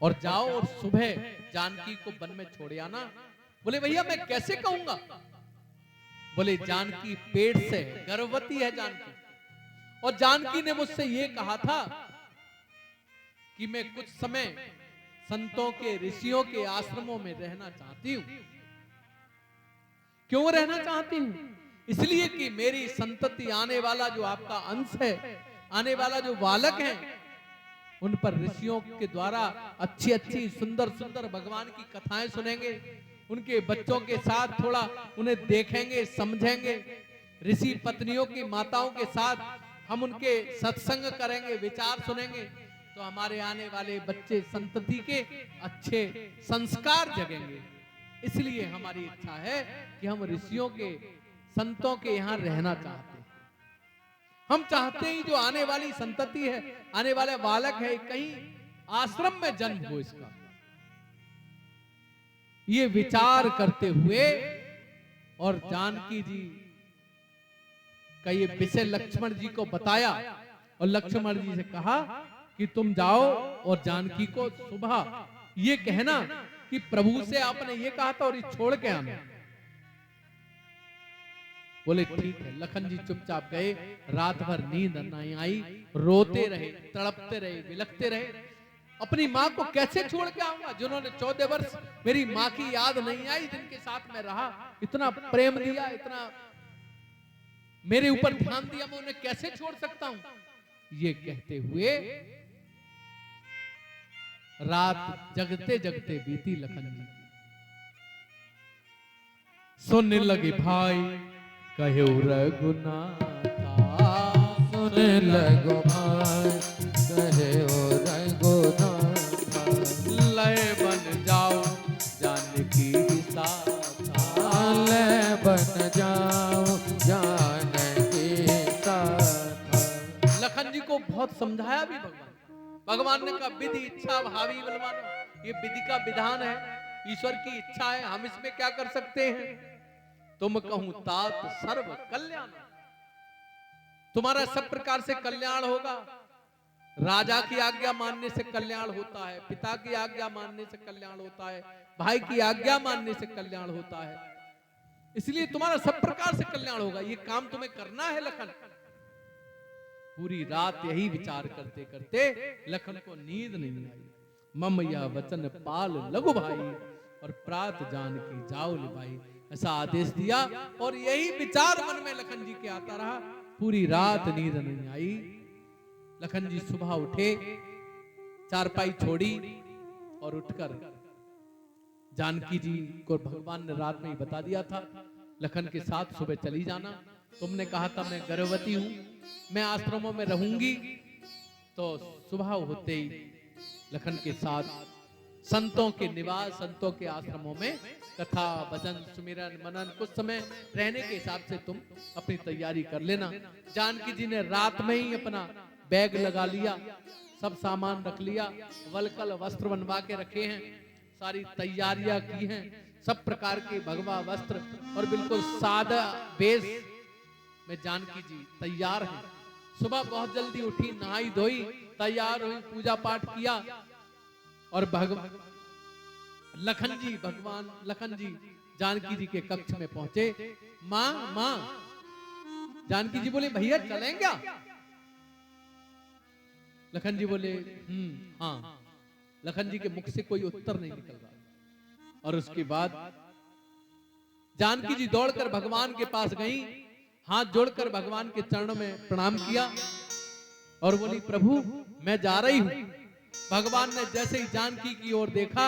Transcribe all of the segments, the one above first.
और जाओ और सुबह जानकी को वन में छोड़ आना। बोले भैया मैं कैसे कहूंगा? बोले जानकी पेट से है, गर्भवती है जानकी, और जानकी ने मुझसे ये कहा था कि मैं कुछ समय संतों के ऋषियों के आश्रमों में रहना चाहती हूं। क्यों रहना चाहती हूं? इसलिए कि मेरी संतति, आने वाला जो आपका अंश है, आने वाला जो बालक है, उन पर ऋषियों के द्वारा अच्छी अच्छी सुंदर सुंदर भगवान की कथाएं सुनेंगे, उनके बच्चों के साथ थोड़ा उन्हें देखेंगे, समझेंगे, ऋषि पत्नियों की माताओं के साथ हम उनके सत्संग करेंगे, विचार सुनेंगे, तो हमारे आने वाले बच्चे संतति के अच्छे संस्कार जगेंगे। इसलिए हमारी इच्छा है कि हम ऋषियों के, संतों के यहां रहना चाहते हैं। हम चाहते ही जो आने वाली संतति है, आने वाला बालक है, कहीं आश्रम में जन्म हो इसका। ये विचार करते हुए और जानकी जी का ये विषय लक्ष्मण जी को बताया, और लक्ष्मण जी से कहा कि तुम जाओ और जानकी को सुबह ये कहना कि प्रभु से आपने ये कहा था और ये छोड़ के आना। बोले ठीक है। लखन जी चुपचाप गए, रात भर नींद नहीं आई, रोते रहे, तड़पते रहे, विलखते रहे। अपनी माँ को कैसे छोड़ के आऊंगा, जिन्होंने 14 वर्ष मेरी माँ की याद नहीं आई, जिनके साथ मैं रहा, इतना प्रेम दिया, इतना मेरे ऊपर ध्यान दिया, मैं उन्हें कैसे छोड़ सकता हूं? ये कहते हुए रात जगते जगते बीती लखन जी। सुनने लगे भाई कहे रघुनाथा, सुने लगो भाई कहे रघुनाथा, लय बन जाओ जानकी साथा, लय बन जाओ जानकी साथा। लखन जी को बहुत समझाया भी भगवान ने कहा विधि इच्छा भावी बलवान, ये विधि का विधान है, ईश्वर की इच्छा है, हम इसमें क्या कर सकते हैं? तुम कहूं तात सर्व कल्याण, तुम्हारा सब प्रकार से कल्याण होगा। राजा की आज्ञा मानने से कल्याण होता है, पिता की आज्ञा मानने से कल्याण होता है, भाई की आज्ञा मानने से कल्याण होता है, इसलिए तुम्हारा सब प्रकार से कल्याण होगा। ये काम तुम्हें करना है लखन। पूरी रात यही विचार करते करते लखन को नींद नहीं आई। मम या वचन पाल लघु भाई, और प्रात जानकी जाओ लिभाई, ऐसा आदेश दिया। और यही विचार मन में लखन जी के आता रहा। पूरी रात नींद नहीं आई। लखन जी सुबह उठे, चारपाई छोड़ी और उठकर जानकी जी को भगवान ने रात में ही बता दिया था, लखन के साथ सुबह चली जाना। तुमने कहा था मैं गर्भवती हूं, मैं आश्रमों में रहूंगी। तो सुबह होते ही लखन के साथ संतों के निवास, संतों के आश्रमों में कथा, भजन, सुमिरन, मनन, कुछ समय रहने के हिसाब से तुम अपनी तैयारी कर लेना। जानकी जी ने रात में ही अपना बैग लगा लिया, सब सामान रख लिया, वलकल वस्त्र बनवा के रखे हैं, सारी तैयारियां की हैं, सब प्रकार के भगवा वस्त्र और बिल्कुल सादा वेश में जानकी जी तैयार हैं। सुबह बहुत जल्दी उठी, नहाई धोई, तैयार हुई, पूजा पाठ किया और लखन जी जानकी जी के कक्ष में पहुंचे। माँ जानकी जी बोले भैया चलें क्या? लखन जी बोले हाँ। लखन जी के मुख से कोई उत्तर नहीं निकल रहा। और उसके बाद जानकी जी दौड़कर भगवान के पास गई, हाथ जोड़कर भगवान के चरणों में प्रणाम किया और बोली प्रभु मैं जा रही हूं। भगवान ने जैसे ही जानकी की ओर देखा,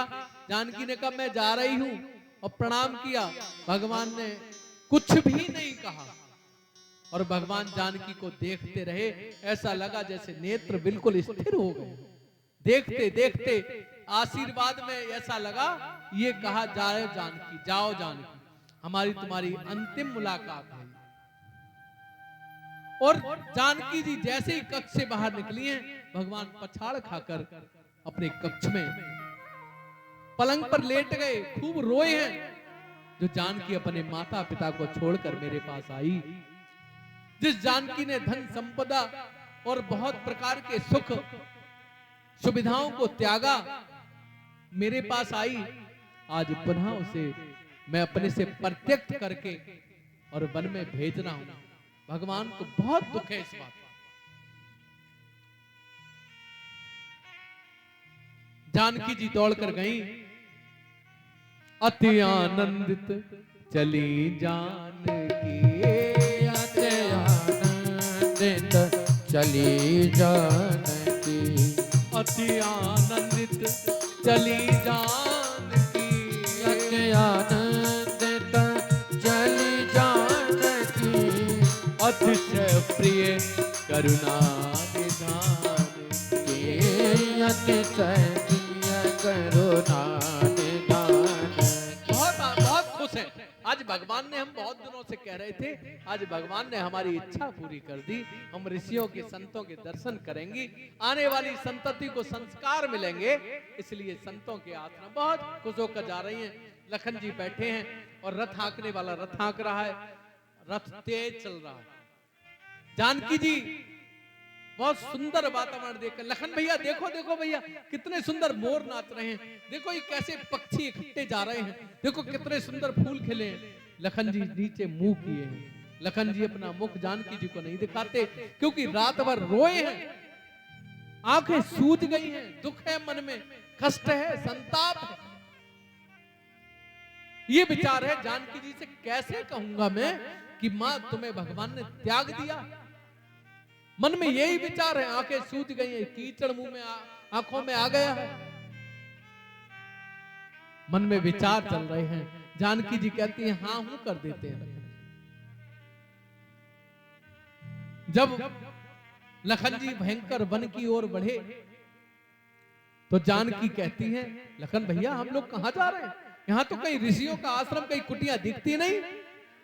जानकी ने कहा मैं जा रही हूं और प्रणाम किया। भगवान ने कुछ भी नहीं कहा और भगवान जानकी को देखते रहे। ऐसा लगा जैसे नेत्र बिल्कुल स्थिर हो गए। देखते देखते आशीर्वाद में ऐसा लगा, ये कहा जाए जानकी, जाओ जानकी, हमारी तुम्हारी अंतिम मुलाकात है। और जानकी जी जैसे ही कक्ष से बाहर निकली हैं, भगवान पछाड़ खाकर अपने कक्ष में पलंग पर लेट गए, खूब रोए हैं। जो जानकी अपने माता पिता को छोड़कर मेरे पास आई, जिस जानकी ने धन संपदा और बहुत प्रकार के सुख सुविधाओं को त्यागा, मेरे पास आई, आज पुनः उसे मैं अपने से प्रत्यक्ष करके और वन में भेज रहा हूं। भगवान को बहुत दुख है इस बात का। जानकी जी दौड़कर गई, अति आनंदित चली जानकी, अति आनंदित चली जानकी, अति आनंदित चली जानकी, अति आनंदित चली जानकी, अतिशय प्रिय करुणा निधान के अतिशय प्रिय करुणा निधान। बहुत खुश है। आज भगवान ने, हम बहुत दिनों से कह रहे थे, आज भगवान ने हमारी इच्छा पूरी कर दी। हम ऋषियों के संतों के दर्शन करेंगे, आने वाली संतति को संस्कार मिलेंगे, इसलिए संतों के आश्रम बहुत खुश होकर जा रही हैं। लखन जी बैठे हैं और रथ हाँकने वाला रथ हाँक रहा है, रथ तेज चल रहा है। जानकी जी बहुत सुंदर वातावरण देखकर, लखन भैया देखो देखो भैया कितने सुंदर मोर नाच रहे हैं, देखो ये कैसे पक्षी इकट्ठे जा रहे हैं, देखो कितने सुंदर फूल खिले हैं। लखन जी नीचे मुंह किए हैं। लखन जी अपना मुख जानकी जी को नहीं दिखाते, क्योंकि रात भर रोए हैं, आंखें सूज गई हैं, दुख है मन में, कष्ट है, संताप है। ये विचार है जानकी जी से कैसे कहूंगा मैं कि मां तुम्हें भगवान ने त्याग दिया। मन में यही विचार है, आंखें सूज गई हैं, कीचड़ मुंह में आंखों में आ गया है, मन में विचार चल रहे हैं। जानकी जी कहती हैं हां हूं कर देते हैं। जब लखन जी भयंकर वन की ओर बढ़े तो जानकी कहती हैं लखन भैया हम लोग कहां जा रहे हैं? यहां तो कई ऋषियों का आश्रम, कई कुटिया दिखती नहीं,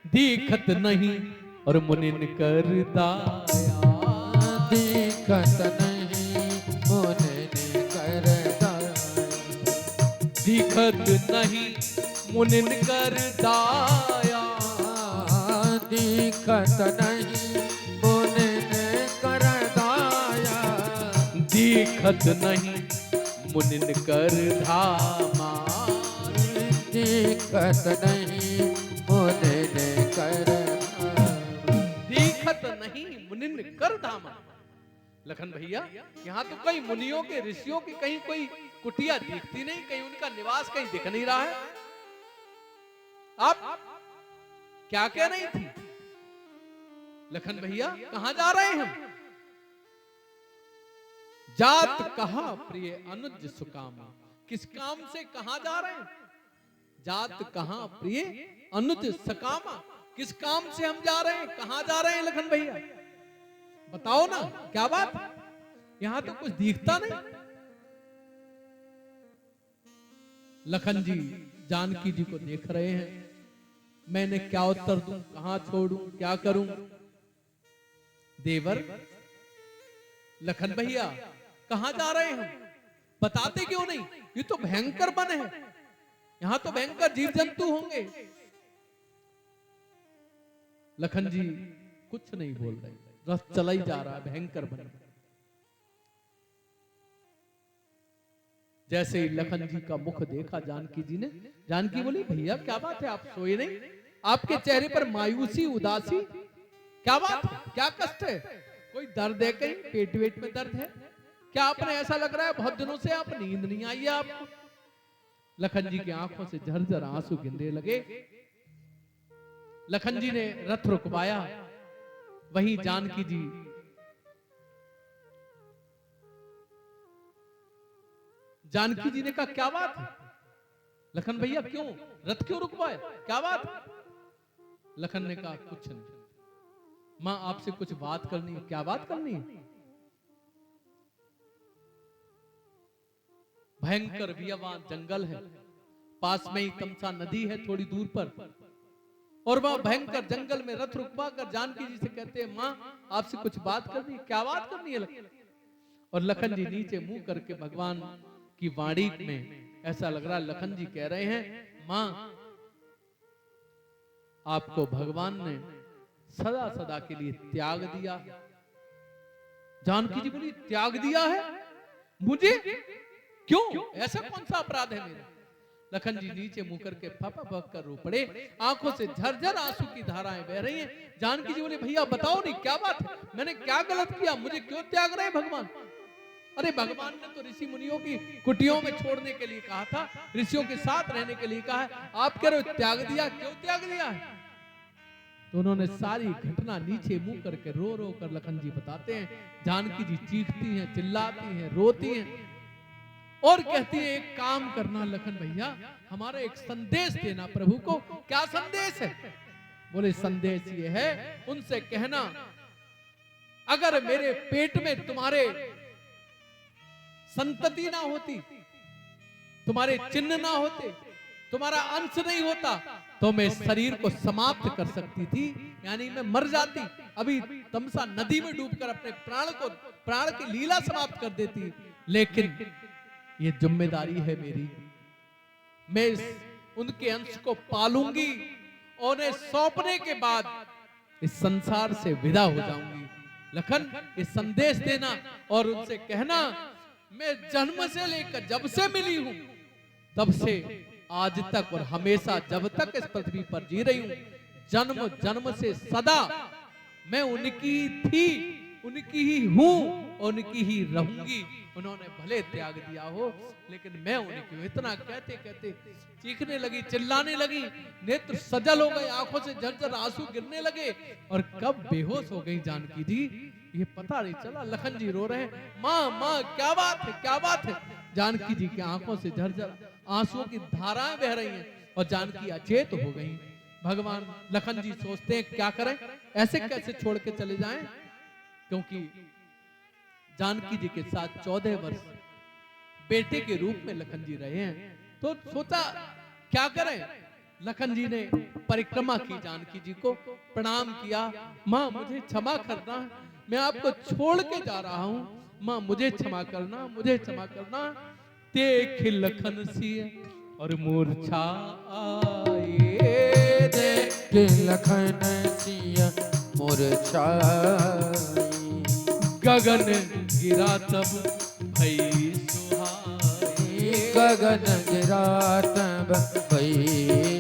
दिखत नहीं और मुनिन कर दाया, दिखत नहीं मुनिन कर दाया, दिखत नहीं मुनिन कर दाया, दिखत नहीं मुनिन कर दाया, दिखत नहीं मुनिन कर धामा, दिखत नहीं मुनिन कर धामा, दिखत नहीं मुनिन कर धामा। लखन भैया यहाँ तो कई मुनियों के, ऋषियों की कहीं कोई कुटिया दिखती नहीं, कहीं उनका निवास कहीं दिख नहीं रहा है। आप क्या कह रही थी लखन भैया? कहां जा रहे हैं हम? जात कहा प्रिय अनुज सुकामा, किस काम से कहां जा रहे हैं? जात कहा प्रिय अनुज सकामा, किस काम से हम जा रहे हैं, कहां जा रहे हैं लखन भैया? बताओ ना, क्या बात? यहां तो कुछ दिखता नहीं। लखन जी जानकी जी को देख रहे हैं, मैंने क्या उत्तर दूं, कहां छोड़ूं, क्या करूं? देवर लखन भैया कहां जा रहे हैं? बताते क्यों नहीं? ये तो भयंकर वन है, यहां तो भयंकर जीव जंतु होंगे। लखन जी कुछ नहीं बोल रहे, रथ चला ही जा रहा है भयंकर वन। जैसे ही लखन जी का मुख देखा जानकी जी ने, जानकी बोली भैया क्या बात है, आप सोए नहीं? आपके चेहरे पर मायूसी, उदासी, क्या बात है, क्या कष्ट है? कोई दर्द है, कहीं पेट वेट में दर्द है क्या? आपने ऐसा लग रहा है बहुत दिनों से आप नींद नहीं आई है आपको। लखन जी की आंखों से झरझर आंसू गिरने लगे। लखन जी ने रथ रुकवाया, वहीं जानकी जी जानकी जी ने कहा क्या बात है? लखन भैया क्यों रथ क्यों रुकवाया, क्या बात? लखन ने कहा कुछ नहीं, मां आपसे कुछ बात करनी है। क्या बात करनी है? भयंकर वियवान जंगल है, पास में ही तमसा नदी है थोड़ी दूर पर, और वह भयंकर जंगल में रथ रुकवा कर जानकी जी से कहते हैं मां आपसे कुछ बात करनी है। क्या बात करनी है लखन? और लखन जी नीचे मुंह करके भगवान की वाणी में ऐसा लग रहा है लखन जी कह रहे हैं मां आपको भगवान ने सदा सदा के लिए त्याग दिया। जानकी जी बोली त्याग दिया है मुझे? क्यों, ऐसा कौन सा अपराध है मेरा? लखन जी नीचे मुंह करके फपा फप कर रो पड़े, आंखों से झरझर आंसू की धाराएं बह रही हैं। जानकी जी बोले, भैया बताओ नहीं क्या बात है, मैंने क्या गलत किया, मुझे क्यों त्याग रहे भगवान? अरे भगवान ने तो ऋषि मुनियों की कुटियों में छोड़ने के लिए कहा था, ऋषियों के साथ रहने के लिए कहा है, आप कह रहे हो त्याग दिया, क्यों त्याग दिया है? तो उन्होंने सारी घटना नीचे मुंह करके रो रो कर लखन जी बताते हैं। जानकी जी चीखती हैं, चिल्लाती हैं, रोती हैं और कहती है, एक काम करना लखन भैया, हमारा एक संदेश देना प्रभु को। क्या संदेश है? बोले, संदेश ये है, उनसे कहना अगर मेरे पेट में तुम्हारे संतति ना होती, तुम्हारे चिन्ह ना होते, तुम्हारा अंश नहीं होता, तो मैं शरीर को समाप्त कर सकती थी, यानी मैं मर जाती, अभी तमसा नदी में डूबकर अपने प्राण की लीला समाप्त कर देती। लेकिन ये जिम्मेदारी है मेरी, मैं उनके अंश को पालूंगी और उन्हें सौंपने के बाद इस संसार से विदा हो जाऊंगी। लखन, ये संदेश देना और उनसे कहना, मैं जन्म से लेकर जब से मिली हूं तब से आज तक और हमेशा जब तक इस पृथ्वी पर जी रही हूं, जन्म जन्म से सदा मैं उनकी थी, उनकी ही हूं, उनकी ही रहूंगी। उन्होंने भले त्याग दिया हो, लेकिन मैं उनकी हूं। इतना कहते कहते चीखने लगी, चिल्लाने लगी, नेत्र सजल हो गए, आंखों से झरझर आंसू गिरने लगे और कब बेहोश हो गई जानकी जी, ये पता नहीं चला। लखन जी रो रहे हैं, माँ माँ क्या बात है, क्या बात है? जानकी जी की आंखों से झरझर आंसुओं की धाराएं बह रही हैं और जानकी अचेत हो गई। भगवान लखन जी सोचते हैं क्या करें, ऐसे कैसे छोड़ के चले जाएं, क्योंकि जानकी जी के साथ 14 वर्ष बेटे के रूप में लखन जी रहे हैं। तो सोचा क्या करें। लखन जी ने परिक्रमा की, जानकी जी को प्रणाम किया, माँ मुझे क्षमा करना, मैं आपको छोड़ के जा रहा हूं, माँ मुझे क्षमा करना, मुझे क्षमा करना। देख लखन सिंह और मूर्छा आए, देख लखन सिंह मूर्छा आई, गगन गिरा तब भई सुहाई, गगन गिरा तब भई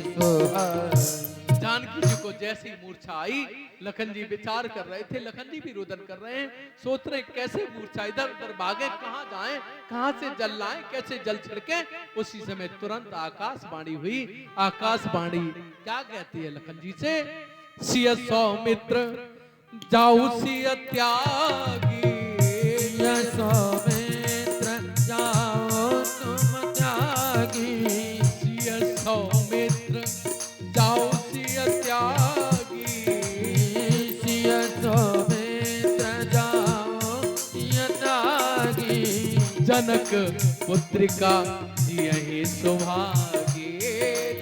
सुहाई। जानकी जी को जैसी मूर्छा आई, लखन जी विचार कर रहे थे, लखन जी भी रुदन कर रहे हैं, सोच रहे कैसे मूर्छा, इधर उधर भागे, कहां जाएं, कहां से जल लाएं, कैसे जल छिड़के। उसी समय तुरंत आकाशवाणी हुई। आकाशवाणी क्या कहती है लखन जी से, सिय सौमित्र जाऊ सिय त्यागी, सिय सौमित्र जाओ तुम त्यागी, सिय सौमित्र जाऊ सिय त्यागी, सिय सौमित्र जाओ सिय त्यागी, जनक पुत्रिका यही सुभागी,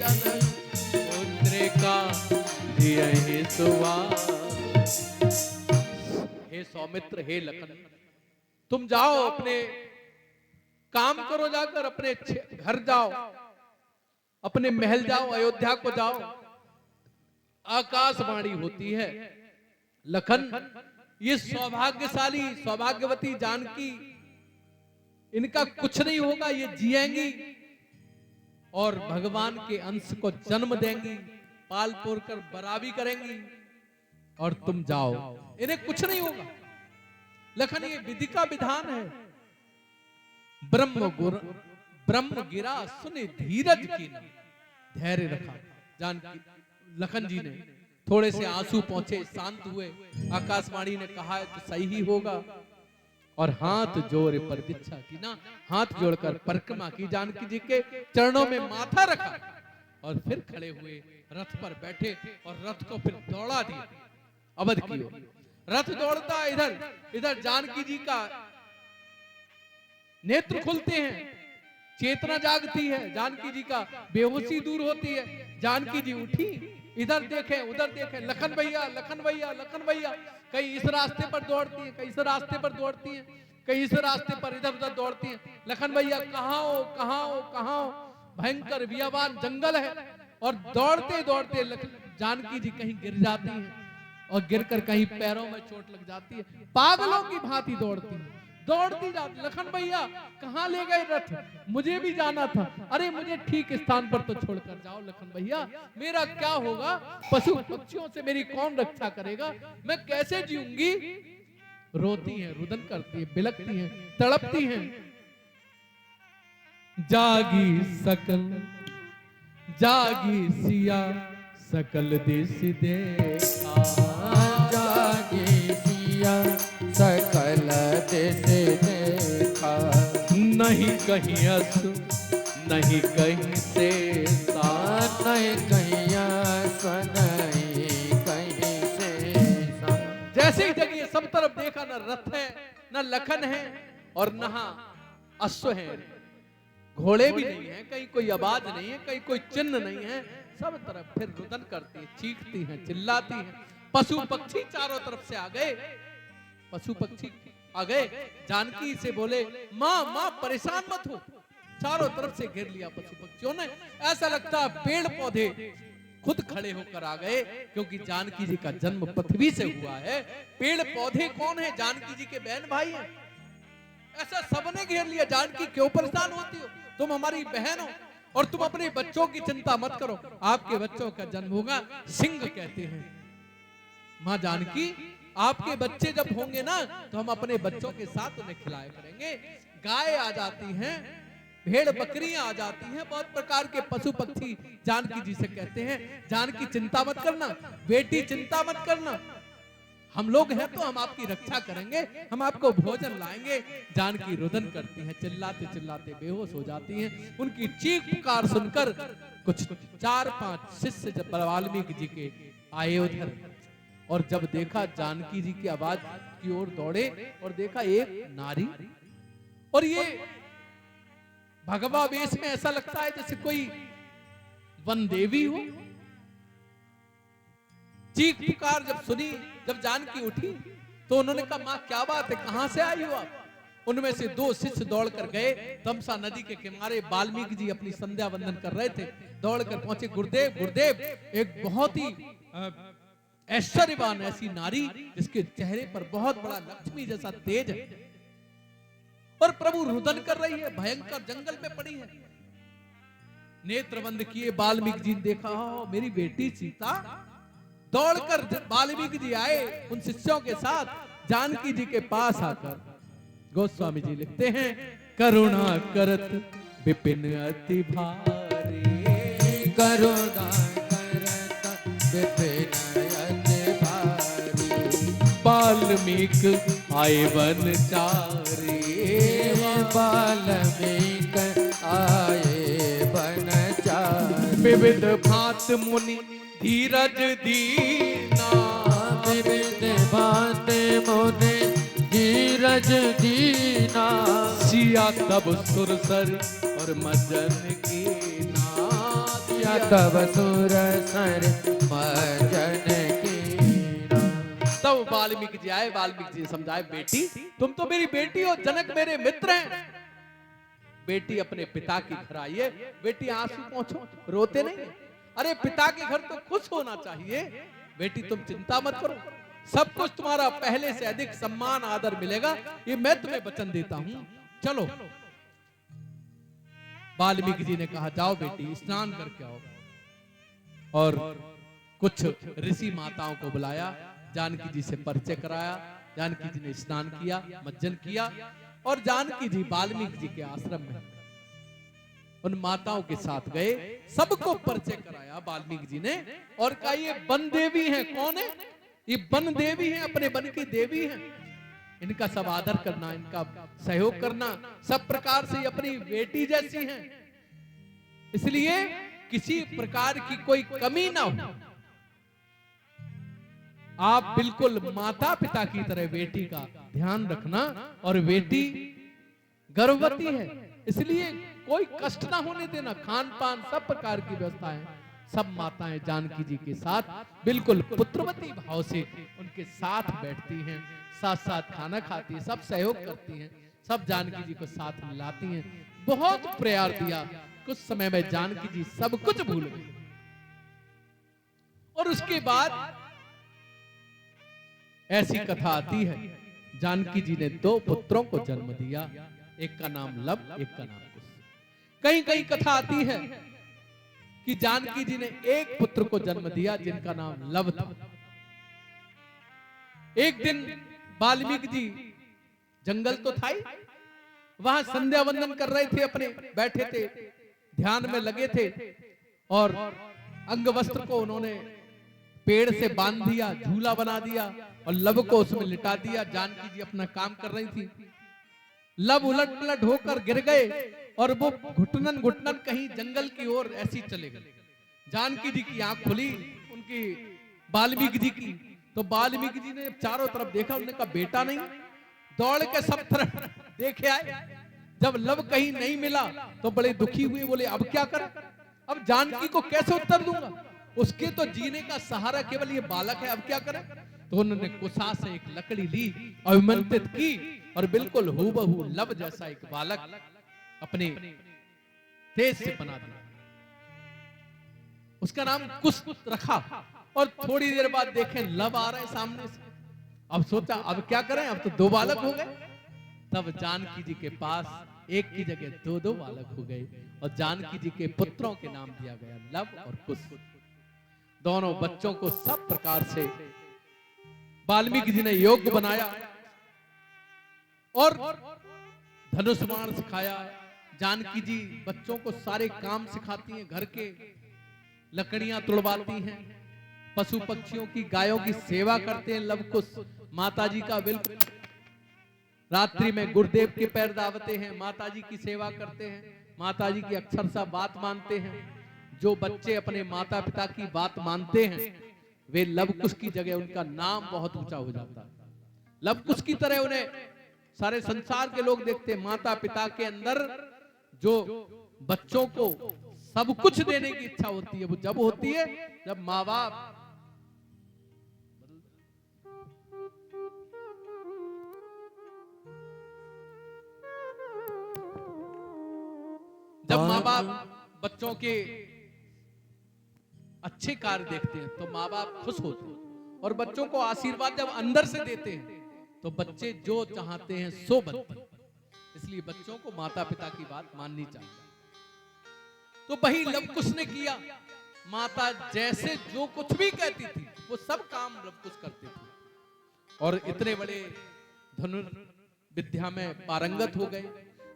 जनक पुत्रिका यही सुभागी। हे सौमित्र, हे लखन, तुम जाओ, अपने काम करो, जाकर अपने घर जाओ, अपने महल जाओ, अयोध्या को जाओ। आकाशवाणी होती है, लखन ये सौभाग्यशाली सौभाग्यवती जानकी, इनका कुछ नहीं होगा, ये जिएंगी और भगवान के अंश को जन्म देंगी, पाल पोर कर बड़ा भी करेंगी, और तुम जाओ, इन्हें कुछ नहीं होगा। लखन, ये विधि का विधान है। ब्रह्म गिरा सुने धीरज की, धैर्य रखा। जानकी लखन जी ने थोड़े से आंसू पहुंचे, शांत हुए। आकाशवाणी ने कहा है तो सही ही होगा, और हाथ जोड़ पर दीक्षा की ना, हाथ जोड़कर परिक्रमा की, जानकी जी के चरणों में माथा रखा और फिर खड़े हुए, रथ पर बैठे और रथ को फिर दौड़ा दिया अवध की ओर। रथ दौड़ता, इधर इधर जानकी जी का नेत्र खुलते हैं, चेतना जागती है, जानकी जी का बेहोशी दूर होती है। जानकी जी उठी, इधर देखें उधर देखें, लखन भैया लखन भैया लखन भैया, कहीं इस रास्ते पर दौड़ती है, कहीं इस रास्ते पर दौड़ती है, कहीं इस रास्ते पर इधर उधर दौड़ती है। लखन भैया कहाँ हो कहाँ हो कहाँ हो, भयंकर बियाबान जंगल है, और दौड़ते दौड़ते जानकी जी कहीं गिर जाती है और गिरकर कहीं पैरों में चोट लग जाती है। पागलों की भांति दौड़ती है, दौड़ती जाती, लखन भैया कहाँ ले गए रथ, मुझे भी जाना था। अरे मुझे ठीक स्थान पर तो छोड़कर जाओ लखन भैया, मेरा क्या होगा, पशु पक्षियों से मेरी कौन रक्षा करेगा, मैं कैसे जीऊंगी। रोती हैं, रुदन करती है, बिलकती हैं, तड़पती हैं। जागी सकल जागी सिया सकल देश देखा, जागी सिया सकल देश देखा, नहीं कहीं अस नहीं कहीं से नहीं कहीं अस नहीं कहीं से। जैसे ही जगह सब तरफ देखा, न रथ है न लखन है और न अश्व है, घोड़े भी नहीं है, कहीं कोई आवाज नहीं है, कहीं कोई चिन्ह नहीं है, सब तरफ फिर रुदन करती है, चीखती हैं, चिल्लाती हैं। पशु पक्षी चारों तरफ से आ गए, पशु पक्षी आ गए, जानकी से बोले माँ माँ परेशान मत हो। चारों तरफ से घेर लिया पशु पक्षियों ने, ऐसा लगता है पेड़ पौधे खुद खड़े होकर आ गए, क्योंकि जानकी जी का जन्म पृथ्वी से हुआ है। पेड़ पौधे कौन है, जानकी जी के बहन भाई हैं। ऐसा सबने घेर लिया, जानकी क्यों परेशान होती हो, तुम हमारी बहन हो और तुम अपने बच्चों की चिंता मत करो, आपके बच्चों का जन्म होगा, सिंह कहते हैं। माँ जानकी आपके बच्चे जब होंगे ना तो हम अपने बच्चों के साथ उन्हें खिलाया करेंगे। गाय आ जाती हैं, भेड़ बकरियां आ जाती हैं, बहुत प्रकार के पशु पक्षी जानकी जी से कहते हैं जानकी चिंता मत करना, बेटी चिंता मत करना, हम लोग हैं तो हम आपकी रक्षा करेंगे, हम आपको भोजन लाएंगे। जानकी रुदन करती हैं, चिल्लाते चिल्लाते बेहोश हो जाती हैं। उनकी चीख पुकार सुनकर कुछ 4-5 शिष्य जब वाल्मीकि जी के आए उधर, और जब देखा जानकी जी की आवाज की ओर दौड़े और देखा एक नारी, और ये भगवा वेश में ऐसा लगता है जैसे कोई वन देवी हो। चीख पुकार जब सुनी, जब जानकी उठी तो उन्होंने कहा माँ क्या बात है, कहां से आई हो आप। उनमें से 2 शिष्य दौड़कर गए, तमसा नदी के किनारे वाल्मीकि जी अपनी संध्या वंदन कर रहे थे, दौड़कर पहुंचे, गुरुदेव गुरुदेव, एक बहुत ही ऐश्वर्यवान ऐसी नारी जिसके चेहरे पर बहुत बड़ा लक्ष्मी जैसा तेज है, और प्रभु रुदन कर रही है, भयंकर जंगल में पड़ी है। नेत्र बंद किए वाल्मीकि जी ने देखा, मेरी बेटी सीता। दौड़कर वाल्मीकि जी आए उन शिष्यों के साथ जानकी जी के पास आकर, गोस्वामी जी लिखते हैं करुणा करत विपिन अति भारी, करुणा करत विपिन अति भारी, वाल्मीकि आए वन चारी, वाल्मीकि आए वन चारी, विविध भांत मुनि धीरज दीना, विविध भांत मुनि धीरज दीना, सिया तब सुरसर और मजन की नाद, सिया तब सुरसर मजन की नाद। तब वाल्मीकि जी आए, वाल्मीकि जी समझाए बेटी तुम तो मेरी बेटी हो, जनक मेरे मित्र हैं, बेटी अपने पिता की घर आई है, बेटी आंसू पोंछो, रोते नहीं, अरे पिता के घर तो खुश होना चाहिए। बेटी तुम चिंता मत करो, सब कुछ तुम्हारा पहले से अधिक सम्मान आदर मिलेगा, ये मैं तुम्हें वचन देता हूं, चलो। वाल्मीकि जी ने कहा जाओ बेटी स्नान करके आओ, और कुछ ऋषि माताओं को बुलाया, जानकी जी से परिचय कराया, जानकी जी ने स्नान किया, मज्जन किया, और जानकी जी वाल्मीकि जी के आश्रम में उन माताओं के साथ गए, सबको परिचय कराया वाल्मीकि जी ने, और कहा ये वन देवी हैं। कौन है ये? वन देवी हैं, अपने वन की देवी हैं, इनका सब आदर करना, इनका सहयोग करना, सब प्रकार से अपनी बेटी जैसी हैं, इसलिए किसी प्रकार की कोई कमी ना हो। आप बिल्कुल माता पिता की तरह बेटी का ध्यान रखना, और बेटी गर्भवती है इसलिए कोई कष्ट ना होने देना, खान पान सब प्रकार की व्यवस्थाएं सब माताएं जानकी जी के साथ बिल्कुल पुत्रवती भाव से उनके साथ बैठती हैं, साथ साथ खाना खाती हैं, सब सहयोग करती हैं, सब जानकी जी को साथ मिलाती हैं। बहुत प्यार दिया, कुछ समय में जानकी जी सब कुछ भूल गई। और उसके बाद ऐसी कथा आती है जानकी जी ने 2 पुत्रों को जन्म दिया, एक का नाम लव, एक का नाम कुश। कहीं कहीं कथा आती है कि जानकी जी ने एक पुत्र को जन्म दिया जिनका नाम लव था। एक दिन वाल्मीकि जी जंगल तो था ही, वहां संध्या वंदन कर रहे थे, अपने बैठे थे, ध्यान में लगे थे, और अंग वस्त्र को उन्होंने पेड़ से बांध दिया, झूला बना दिया और लव को उसमें लिटा दिया। जानकी जी अपना काम कर रही थी, लव उलट पलट होकर गिर गए और वो घुटनन घुटनन कहीं जंगल की ओर ऐसी चले गए। जानकी जी की आंख खुली, उनकी वाल्मीकि जी की, तो वाल्मीकि जी ने चारों तरफ देखा, उन्होंने कहा बेटा नहीं। दौड़ के सब तरफ देखे आए, जब लव कहीं नहीं मिला तो बड़े दुखी हुए, बोले अब क्या करें, अब जानकी को कैसे उत्तर दूंगा, उसके तो जीने का सहारा केवल ये बालक है, अब क्या करें। तो उन्होंने कुशा से एक लकड़ी ली, अभिमंत्रित की और बिल्कुल हूबहू लव जैसा एक बालक अपने तेज से बना दिया। उसका नाम कुश रखा और थोड़ी देर बाद देखें लव आ रहे सामने से। अब सोचा अब क्या करें, अब तो 2 बालक हो गए। तब जानकी जी के पास एक की जगह 2-2 बालक हो गए और जानकी जी के पुत्रों के नाम दिया गया लव और कुश। दोनों बच्चों को सब प्रकार से वाल्मीकि जी ने योग्य बनाया और धनुष बाण सिखाया। जानकी जी बच्चों को सारे काम सिखाती हैं, घर के लकड़ियां तुड़वाती हैं, पशु पक्षियों की, गायों की सेवा करते हैं लव कुश। माता जी का बिल्कुल रात्रि में गुरुदेव के पैर दावते हैं, माता जी की सेवा करते हैं, माता जी की अक्षरशः बात मानते हैं। जो बच्चे अपने माता पिता की बात मानते हैं वे लव कुश की जगह उनका नाम बहुत ऊंचा हो जाता है। लव कुश की तरह उन्हें सारे संसार के लोग देखते हैं। माता पिता के अंदर जो बच्चों को सब कुछ देने की इच्छा होती है वो जब होती है जब माँ बाप बच्चों के अच्छे कार्य देखते हैं तो माँ बाप खुश होते हैं, और बच्चों को आशीर्वाद जब अंदर से देते हैं तो बच्चे जो चाहते हैं सो बनते हैं। इसलिए बच्चों को माता पिता की बात माननी चाहिए। तो वही लव कुश ने किया, माता जैसे जो कुछ भी कहती थी वो सब काम लव कुश करते थे और इतने बड़े धनुर्विद्या में पारंगत हो गए,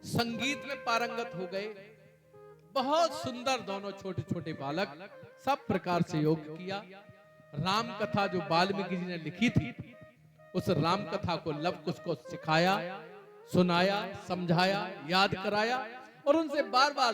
संगीत में पारंगत हो गए। बहुत सुंदर दोनों छोटे छोटे बालक, सब प्रकार से योग किया। राम कथा जो वाल्मीकि जी ने लिखी थी उस राम कथा को लव कुश को सिखाया, सुनाया, समझाया, याद कराया और उनसे बार बार